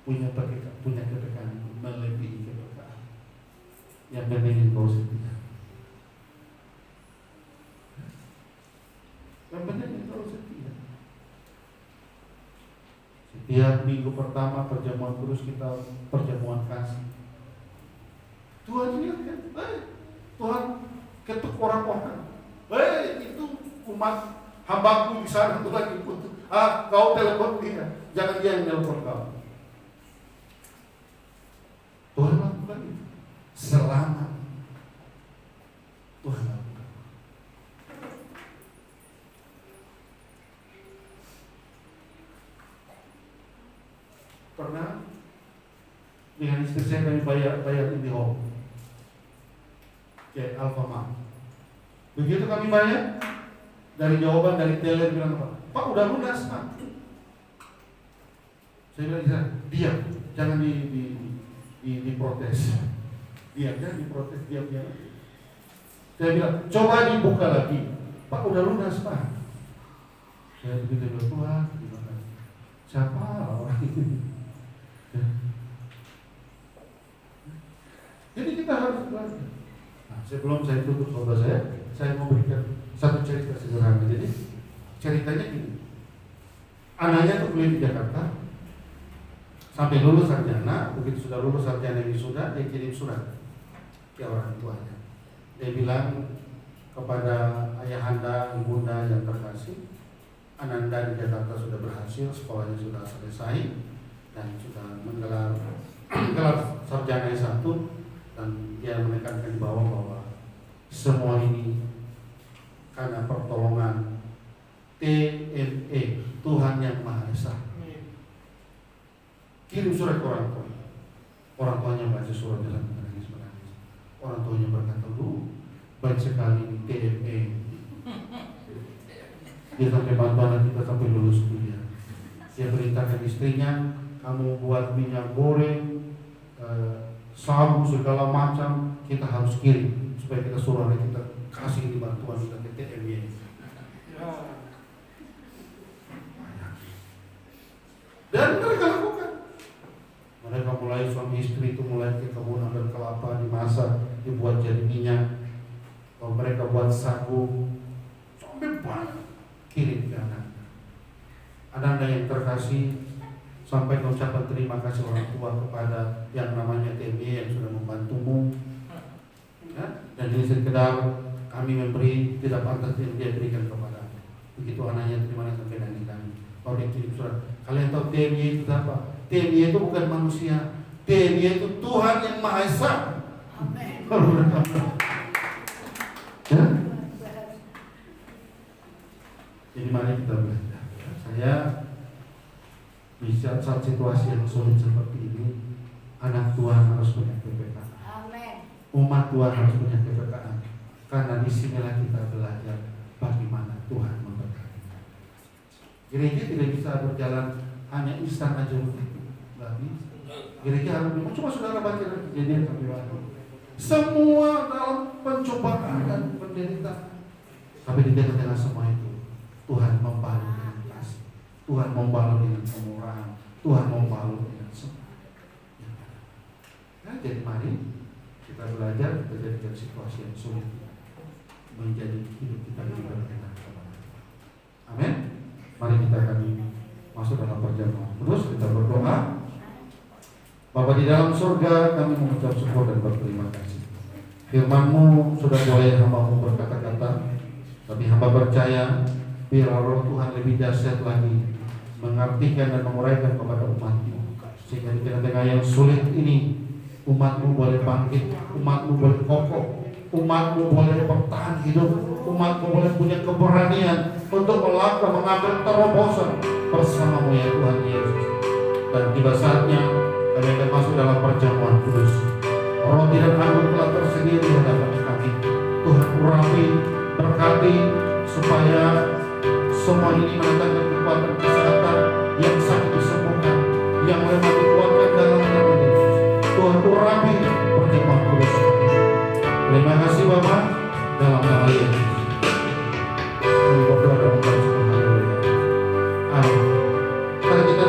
punya kepekaan melebihi kepekaan. Yang penting engkau setia. Yang penting engkau setia. Setiap minggu pertama perjamuan kudus kita perjamuan kasih. Tuhan lihat kan, Tuhan ketuk orang-orang. Itu umat hambaku di sana Tuhan ikut. Kau telepon dia, jangan dia yang telepon kau. Tuhan lakukan itu selama Tuhan lakukan. Pernah dengan istri saya kami bayar IndiHome ke Alfamart. Begitu kami bayar, dari jawaban dari teller bilang apa? Pak udah lunas Pak. Saya bilang diam, jangan diprotes. Diam, jangan diprotes, diam. Saya bilang coba dibuka lagi. Pak udah lunas Pak. Saya begitu bilang Tuhan, gimana? Siapa orang ini? Jadi kita harus belajar. Nah, sebelum saya tutup saudara saya mau berikan satu cerita sederhana. Jadi ceritanya gini, anaknya tuh kuliah di Jakarta, sampai lulus sarjana. Begitu sudah lulus sarjana ini sudah, dia kirim surat ke orang tuanya. Dia bilang kepada ayahanda, ibunda yang terkasih, Ananda di Jakarta sudah berhasil, sekolahnya sudah selesai dan sudah menggelar sarjana S1, dan dia menekankan di bawah bahwa semua ini karena pertolongan TME, Tuhan Yang Maha Esa. Kirim surat ke orang tua. Orang tuanya baca suratnya sampai menangis. Orang tuanya berkata, lu baik sekali ini TME. Dia sampai bantu anak kita sampai lulus kuliah. Dia perintahkan istrinya, kamu buat minyak goreng, sabu segala macam, kita harus kirim supaya kita suruh anak kita kasih di bantuan kita ke TME. Dan mereka lakukan. Mereka mulai suami istri itu mulai ke kebun ambil kelapa, dimasak, dibuat jadi minyak. Kalau mereka buat sagu, sampai banyak kirim ke anak-anak. Anak-anak yang terkasih, sampai ucapan terima kasih orang tua kepada yang namanya TME yang sudah membantumu. Ya? Dan ini sekedar kami memberi tidak pantas yang dia berikan kepada. Begitu anaknya terima kasih sampai nangis kami. Kalau dia kirim surat, kalian tahu TME itu apa? TME itu bukan manusia. TME itu Tuhan Yang Maha Esa. Amin. Ya? Jadi mari kita belajar. Saya bisa saat situasi yang sulit seperti ini, anak Tuhan harus punya kepekaan. Umat Tuhan harus punya kepekaan. Karena disinilah kita belajar bagaimana Tuhan memberkati. Gereja tidak bisa berjalan hanya instan aja begitu. Nggak bisa. Gereja harus coba saudara baca Kejadian sampai waktu. Semua dalam pencobaan dan penderitaan. Tapi di tengah-tengah semua itu, Tuhan membalut dengan kasih. Tuhan membalut dengan kemurahan. Tuhan membalut dengan semua. Nah, jadi mari kita belajar, kita jadikan situasi yang sulit menjadi hidup kita lebih berkenan kepada Tuhan. Amin. Mari kita akan masuk dalam perjamuan. Terus kita berdoa. Bapa di dalam surga, kami mengucap syukur dan berterima kasih. Firman-Mu sudah boleh hamba-Mu berkata-kata, tapi hamba percaya biar roh Tuhan lebih dahsyat lagi mengartikan dan menguraikan kepada umat-Mu, sehingga di tengah-tengah yang sulit ini umat-Mu boleh bangkit, umat-Mu boleh kokoh, umat-Mu boleh bertahan hidup, umat-Mu boleh punya keberanian untuk melangkah mengambil terobosan bersama-Mu ya Tuhan Yesus. Dan tiba saatnya kami akan masuk dalam perjamuan kudus. Roti dan anggur telah tersedia di hadapan kami. Tuhan urapi, berkati supaya semua ini mendatangkan kekuatan kesehatan, yang sakit disembuhkan, yang lemah dikuatkan dalam nama Yesus. Tuhan urapi perjamuan kudus. Terima kasih Bapa, dalam nama Yesus. Kami berdoa dan mengucap syukur. Haleluya. Amin. Mari kita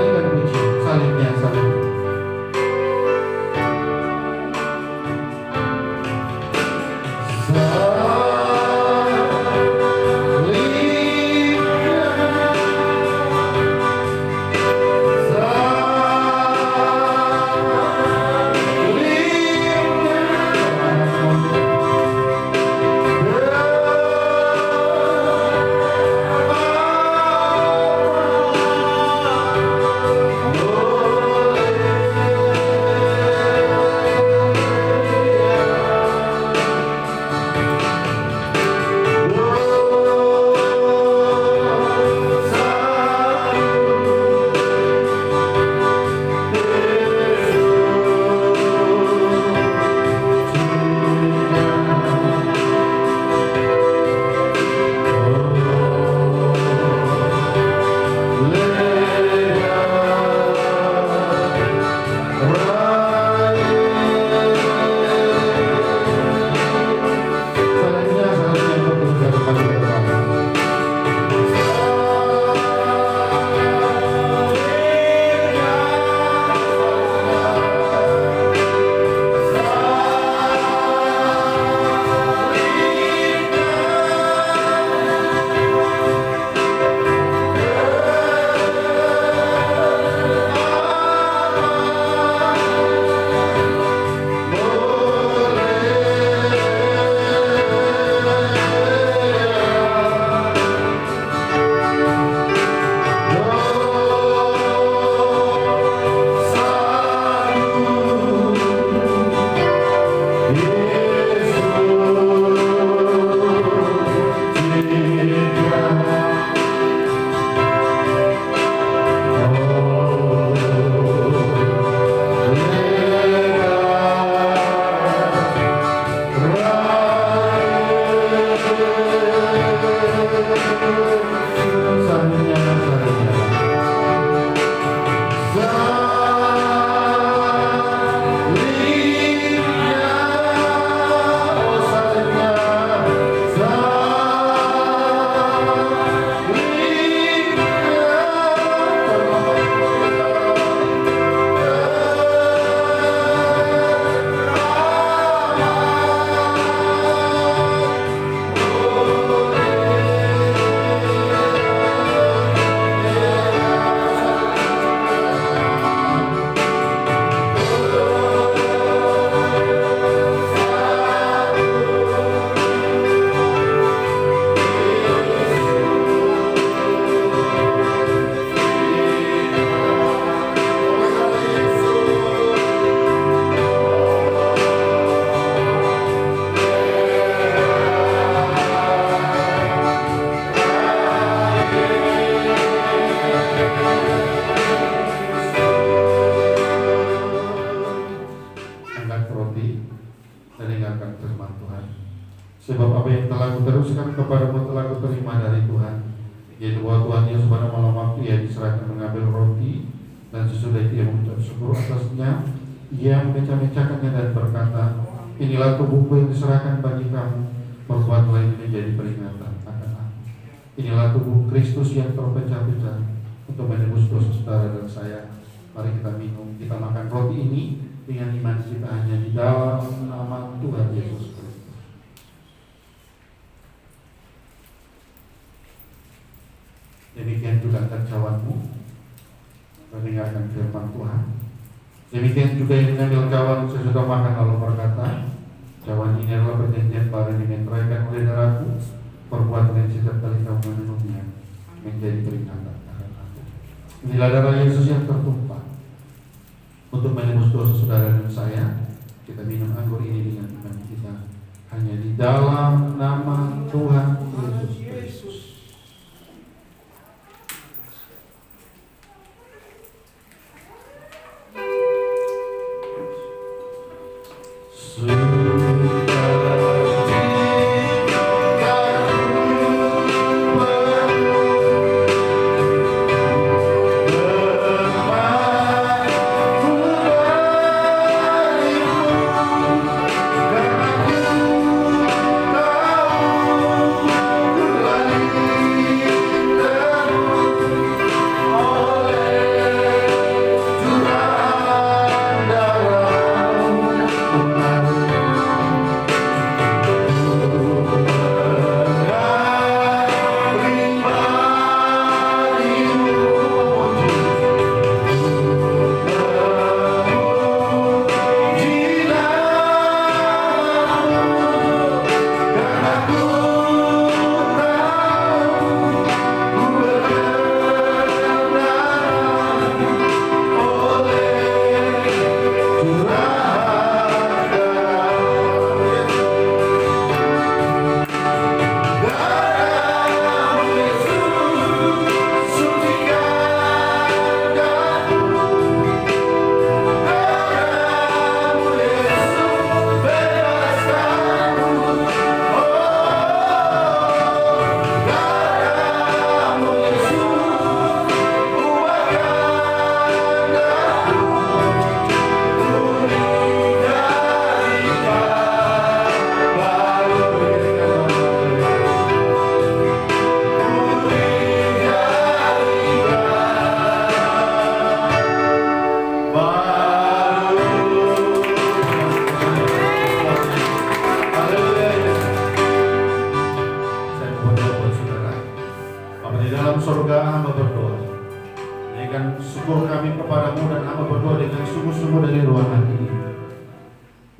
akan firman Tuhan. Sebab apa yang telah kuteruskan kepadamu telah kuterima dari Tuhan, yaitu bahwa Tuhan Yesus pada malam waktu ia diserahkan mengambil roti, dan sesudah itu ia mengucap syukur atasnya, ia memecah-mecahkannya dan berkata, inilah tubuhku yang diserahkan bagi kamu, perbuatlah ini menjadi peringatan akan aku. Inilah tubuh Kristus yang terpecah-pecah untuk menebus dosa saudara dan saya. Mari kita minum, kita makan roti ini dengan iman kita hanya di dalam nama Tuhan Yesus Kristus. Demikian juga cawanmu mendengarkan firman Tuhan. Demikian juga yang mengambil cawan sesudah makan lalu berkata, cawan ini adalah perjanjian baru yang dimeteraikan oleh darahku, perbuatan yang setiap kali kamu meminumnya menjadi peringatan akan aku. Inilah darah Yesus yang tertumpah untuk menebus dosa saudara dan saya. Kita minum anggur ini dengan iman kita hanya di dalam nama Tuhan Yesus Kristus.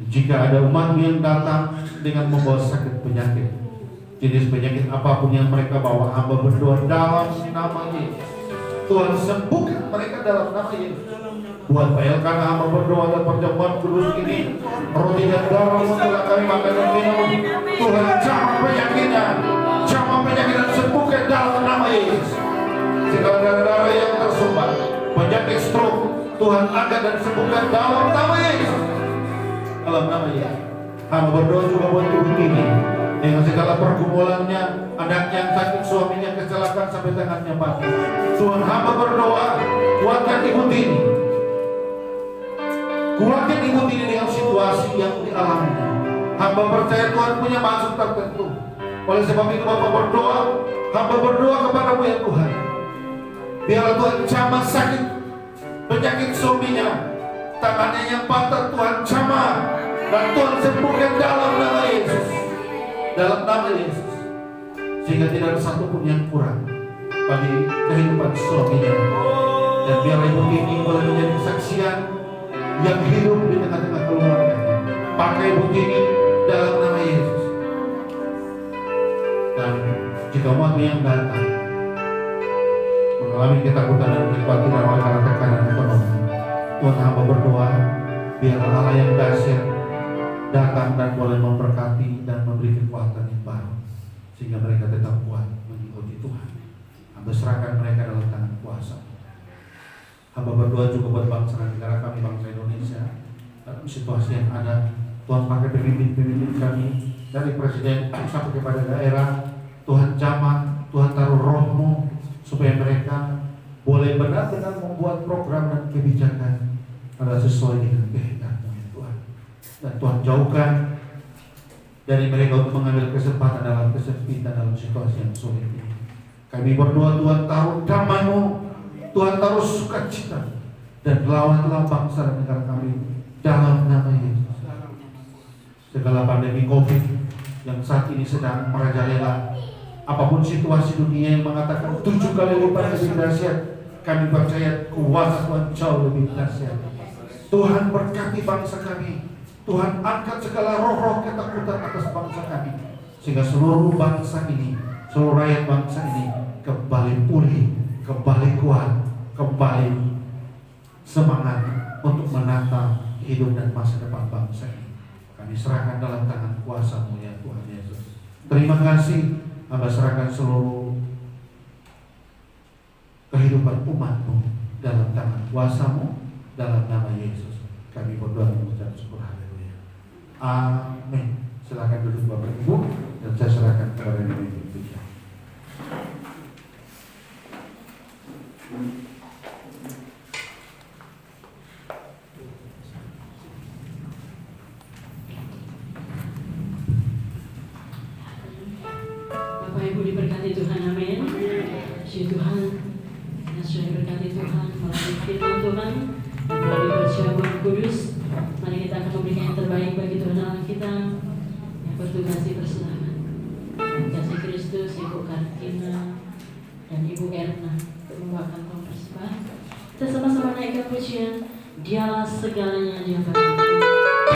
Jika ada umat yang datang dengan membawa sakit penyakit, jenis penyakit apapun yang mereka bawa, hamba berdoa dalam nama Yesus, Tuhan sembuhkan mereka dalam nama Yesus. Buat Pak Elkana, hamba berdoa dan perjamuan kudus ini, roti dan garam setelah kami makan dan minum, Tuhan jamah penyakitnya, dan sembuhkan dalam nama Yesus. Segala darah-darah yang tersumbat, penyakit stroke, Tuhan angkat dan sembuhkan dalam nama Yesus. Dalam nama Yesus. Hamba berdoa juga buat tubuh ini, dengan segala pergumulannya, anaknya yang sakit, suaminya kecelakaan sampai tangannya mati. Tuhan, hamba berdoa, kuatkan ibu ini. Kuatkan ibu ini dengan situasi yang dialaminya. Hamba percaya Tuhan punya maksud tertentu. Oleh sebab itu Bapak berdoa, hamba berdoa kepadamu ya Tuhan. Biarlah Tuhan jamah sakit penyakit suaminya, tangannya yang patah Tuhan jamah, dan Tuhan sembuhkan dalam nama Yesus. Dalam nama Yesus. Sehingga tidak ada satupun yang kurang bagi kehidupan suaminya. Dan biar ibu ini boleh menjadi kesaksian yang hidup di tengah-tengah keluarga. Pakai ibu ini dalam nama Yesus. Dan jika umat yang datang mengalami ketakutan dan kekhawatiran oleh karena tekanan ekonomi, Tuhan hamba berdoa, biar Allah yang dahsyat datang dan boleh memberkati dan memberi kekuatan yang baru, sehingga mereka tetap kuat mengikuti Tuhan. Hamba serahkan mereka dalam tangan kuasa. Hamba berdoa juga buat bangsa dan negara kami, bangsa Indonesia, dalam situasi yang ada Tuhan pakai pemimpin-pemimpin kami dari presiden sampai kepada daerah. Tuhan jamah, Tuhan taruh roh-Mu supaya mereka boleh benar-benar membuat program dan kebijakan adalah sesuai dengan kehendak-Mu ya Tuhan. Dan Tuhan jauhkan dari mereka untuk mengambil kesempatan dalam kesempitan dalam situasi yang sulit ini. Kami berdoa Tuhan taruh damai-Mu, Tuhan taruh sukacita, dan lawanlah bangsa dan negara kami dalam nama Yesus. Segala pandemi COVID yang saat ini sedang merajalela, apapun situasi dunia yang mengatakan 7 kali lipat lebih dahsyat, kami percaya kuasa Tuhan jauh lebih dahsyat. Tuhan berkati bangsa kami. Tuhan angkat segala roh-roh ketakutan atas bangsa kami, sehingga seluruh bangsa ini, seluruh rakyat bangsa ini kembali pulih, kembali kuat, kembali semangat untuk menata hidup dan masa depan bangsa ini. Kami serahkan dalam tangan kuasa-Mu ya Tuhan Yesus. Terima kasih, Hamba serahkan seluruh kehidupan umat-Mu dalam tangan kuasa-Mu, dalam nama Yesus. Kami berdoa mengucap syukur, haleluya. Amin. Silakan duduk Bapak Ibu, dan saya serahkan kepada pemimpin kita. Bapak Ibu diberkati Tuhan, amin. Puji Tuhan, kita sudah diberkati Tuhan melalui firman Tuhan, melalui perjamuan kudus. Mari kita akan memberikan yang terbaik bagi Tuhan Allah kita yang bertugas di persidangan. Kasih Kristus, Ibu Kartina dan Ibu Erna untuk membawakan persembahan. Kita sama-sama naikkan pujian, Dialah segalanya, Dia berkata.